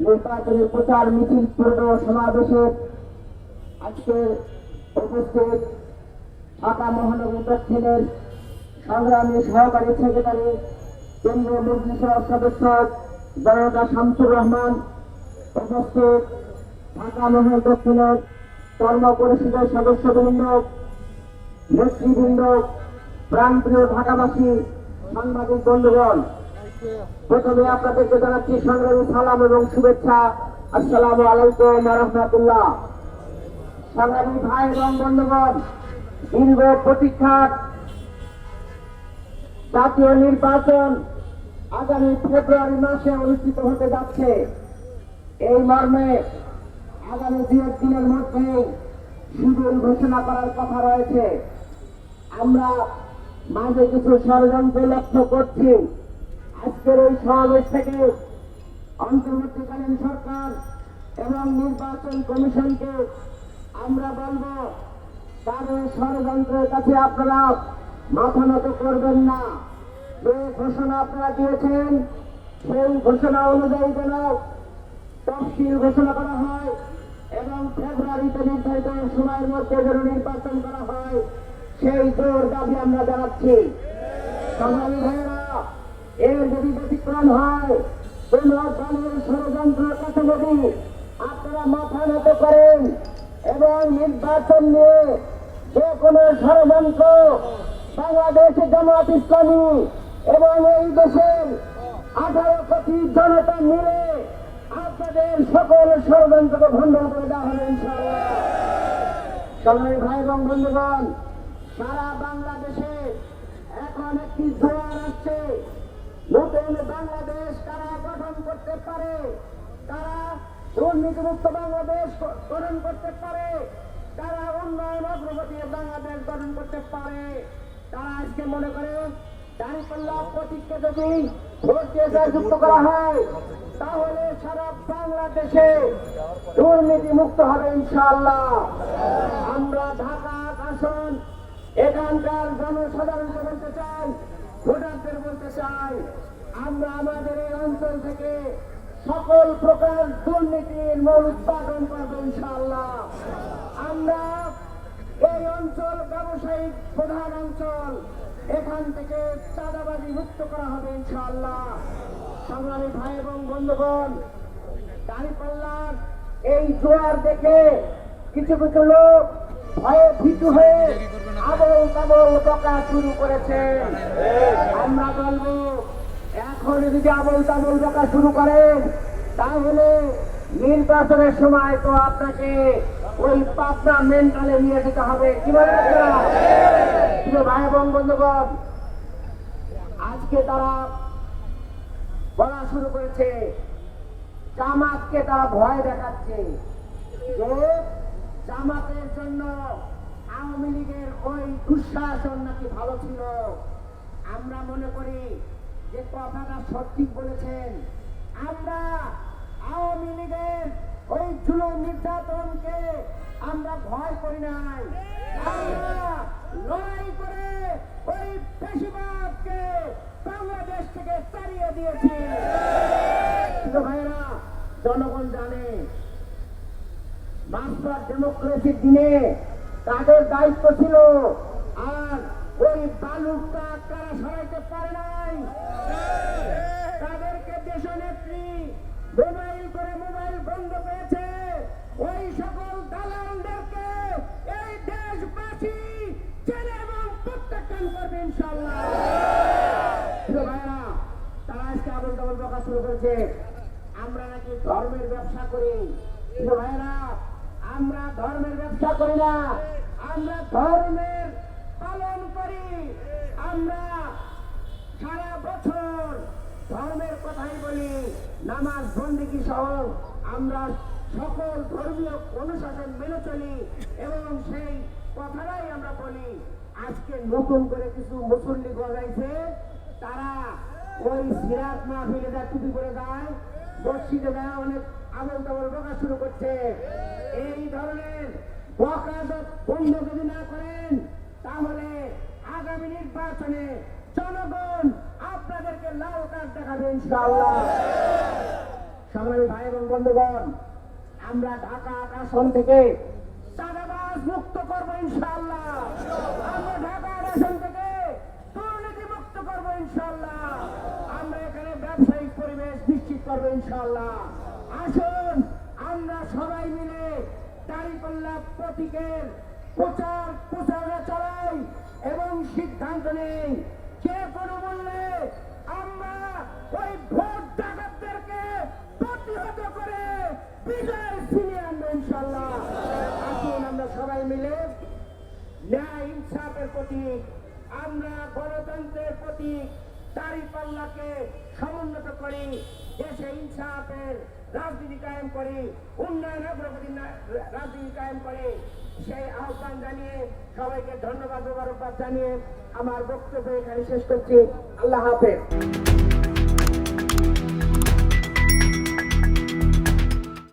নির্বাচনের প্রচার মিছিল পূর্ণ সমাবেশে আজকে উপস্থিত ঢাকা মহানগর দক্ষিণের সংগ্রামী সহকারী সেক্রেটারি কেন্দ্রীয় মজলিসের সদস্য জনতা শামসুর রহমান, উপস্থিত ঢাকা মহানগর দক্ষিণের কর্ম পরিষদের সদস্যবৃন্দ, নেতৃবৃন্দ, প্রাণপ্রিয় ঢাকাবাসী, সাংবাদিক বন্ধুগণ, প্রথমে আপনাদেরকে জানাচ্ছি সংগ্রামী সালাম এবং শুভেচ্ছা। আসসালামু আলাইকুম ওয়া রাহমাতুল্লাহ। সংগ্রামী ভাই এবং বন্ধুগণ, দীর্ঘ প্রতীক্ষার জাতীয় নির্বাচন আগামী ফেব্রুয়ারি মাসে অনুষ্ঠিত হতে যাচ্ছে। এই মর্মে আগামী 2 দিনের মধ্যে শিডিউল ঘোষণা করার কথা রয়েছে। আমরা মাঝে কিছু ষড়যন্ত্র লক্ষ্য করছি। আজকের এই সমাবেশ থেকে অন্তর্বর্তীকালীন সরকার এবং নির্বাচন কমিশনকে আমরা বলব, তাদের ষড়যন্ত্রের কাছে আপনারা মাথা নত করবেন না। যে ঘোষণা আপনারা দিয়েছেন সেই ঘোষণা অনুযায়ী যেন তফসিল ঘোষণা করা হয় এবং ফেব্রুয়ারিতে নির্ধারিত সময়ের মধ্যে যেন নির্বাচন করা হয়, সেই জোর দাবি আমরা জানাচ্ছি। সংগ্রামী ভাইয়েরা, এর যদি ব্যতিক্রম হয়, কোন দলের ষড়যন্ত্রের কাছে যদি আপনারা মাথা নত করেন এবং নির্বাচন নিয়ে যে কোনো ষড়যন্ত্র বাংলাদেশ জামায়াত ইসলামী এবং এই দেশের 18 কোটি জনতা মিলে আপনাদের সকল ষড়যন্ত্রকে ভণ্ডন করে দেওয়া হবে ইনশাআল্লাহ। সংগ্রামী ভাই এবং বন্ধুগণ, সারা বাংলাদেশে এখন একটি জোয়ার আসছে। নতুন বাংলাদেশ কারা গঠন করতে পারে, কারা দুর্নীতিমুক্ত বাংলাদেশ গঠন করতে পারে, তারা উন্নয়ন অগ্রগতির বাংলাদেশ গঠন করতে পারে, তারা আজকে মনে করে দাঁড়িপাল্লা প্রতীককে যদি ভোট দিয়ে যুক্ত করা হয় তাহলে সারা বাংলাদেশে দুর্নীতি মুক্ত হবে ইনশাআল্লাহ। আমরা ঢাকা আসন এখানকার জনসাধারণকে বলতে চাই, ভোটারদের বলতে চাই, আমরা আমাদের এই অঞ্চল থেকে সকল প্রকার দুর্নীতির মূল উৎপাদন করবো ইনশাআল্লাহ। আমরা এই অঞ্চল ব্যবসায়িক প্রধান অঞ্চল, এখান থেকে চাঁদাবাজি মুক্ত করা হবে ইনশাআল্লাহ। সংগ্রামী ভাই এবং বন্ধুগণ, দাঁড়িপাল্লার এই জোয়ার দেখে কিছু কিছু লোক ভয়ে ভীতু হয়ে আবল তাবল বকা শুরু করেছে। আমরা বলবো, এখন যদি আবল তাবল বকা শুরু করেন তাহলে নির্বাচনের সময় তো আপনাকে ওই পাবনা মেন্টালে নিয়ে যেতে হবে। কি বলেন আপনারা? ভাই এবং বন্ধুগণ, আজকে তারা বলা শুরু করেছে, জামাতকে তারা ভয় দেখাচ্ছে যে জামাতের জন্য আওয়ামী লীগের ওই দুঃশাসন নাকি ভালো ছিল। আমরা মনে করি যে কথাটা সঠিক বলেছেন। আমরা আওয়ামী লীগের ওই জুলুম নির্যাতনকে আমরা ভয় করি নাই, আমরা লড়াই করে ওই ফ্যাসিবাদকে বাংলাদেশ থেকে তাড়িয়ে দিয়েছি। ভাইরা, জনগণ জানে মাস্টার ডেমোক্রেসির দিনে তাদের দায়িত্ব ছিল, আর ওই বালুকা কারা সরাইতে পারে নাই। তাদেরকে দেশনেত্রী মোবাইল করে মোবাইল বন্ধ পেয়েছে। ওই সকল দালালদেরকে এই দেশবাসী চেনে এবং প্রত্যাখ্যান করবে ইনশাআল্লাহ। ভাইরা, তারা আজকে আবল তাবল বকা শুরু করেছে, আমরা নাকি ধর্মের ব্যবসা করি। ভাইরা, আমরা ধর্মের ব্যবসা করি না, আমরা ধর্মের পালন করি। আমরা সারা বছর ধর্মের কথাই বলি, নামাজ বন্দেগী সহ আমরা সকল ধর্মীয় অনুশাসন মেনে চলি এবং সেই কথাটাই আমরা বলি। আজকে নতুন করে কিছু মুসল্লি গজাইছে, তারা ওই সিরাত মাহফিলে যা টুপি করে যায়, মসজিদে যায়, অনেক আবল তাবল বকা শুরু করছে। এই ধরনের বকা বন্ধ যদি না করেন তাহলে আগামী নির্বাচনে জনগণ আপনাদেরকে লাল কার্ড দেখাবে ইনশাআল্লাহ। সংগ্রামী ভাই এবং বন্ধুগণ, আমরা ঢাকা আসন থেকে চাঁদাবাজ মুক্ত করবো ইনশাআল্লাহ। আমরা ঢাকা আসন থেকে দুর্নীতি মুক্ত করবো ইনশাআল্লাহ। আমরা এখানে ব্যবসায়িক পরিবেশ নিশ্চিত করবো ইনশাআল্লাহ। আসুন আমরা সবাই মিলে দাঁড়িপাল্লা প্রতীকের প্রচারণা চালাই এবং সিদ্ধান্ত নেই যে কোনো মূল্যে আমরা ওই ভোট ডাকাতদেরকে প্রতিহত করে বিজয় ছিনিয়ে আনবো ইনশাআল্লাহ। আসুন আমরা সবাই মিলে ন্যায় ইনসাফের প্রতীক, আমরা গণতন্ত্রের প্রতীক দাঁড়িপাল্লাকে সমুন্নত করি, দেশে ইনসাফের রাজনীতি কায়েম করি, উন্নয়ন অগ্রগতির রাজনীতি কায়েম করি। সেই আহ্বান জানিয়ে সবাইকে ধন্যবাদ মোবারকবাদ জানিয়ে আমার বক্তব্য এখানে শেষ করছি। আল্লাহ হাফেজ।